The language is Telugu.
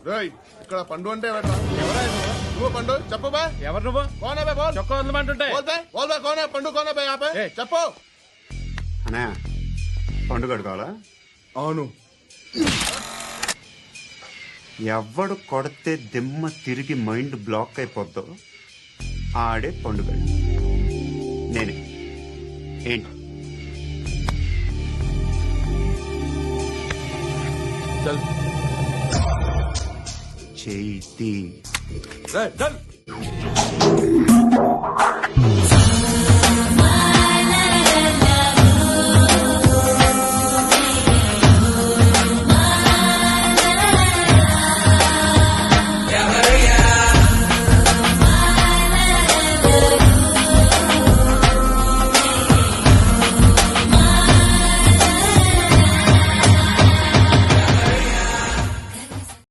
రేయ్ ఇక్కడ పండు అంటే నువ్వు పండు చెప్పు బా ఎవరు నువ్వు? కోనే బే బోల్ చొక్కా వదలమంటుంటే బోల్ బే బోల్ బే కోనే పండు కోనే బే ఆపే ఏయ్. చెప్పు. అన్నయ్య పండుగ కావాలా? అవును. ఎవడు కొడితే దిమ్మ తిరిగి మైండ్ బ్లాక్ అయిపోద్దో ఆడే పండుగ. నేనే. ఏంటి? చల్ చేతి రేయ్ చల్.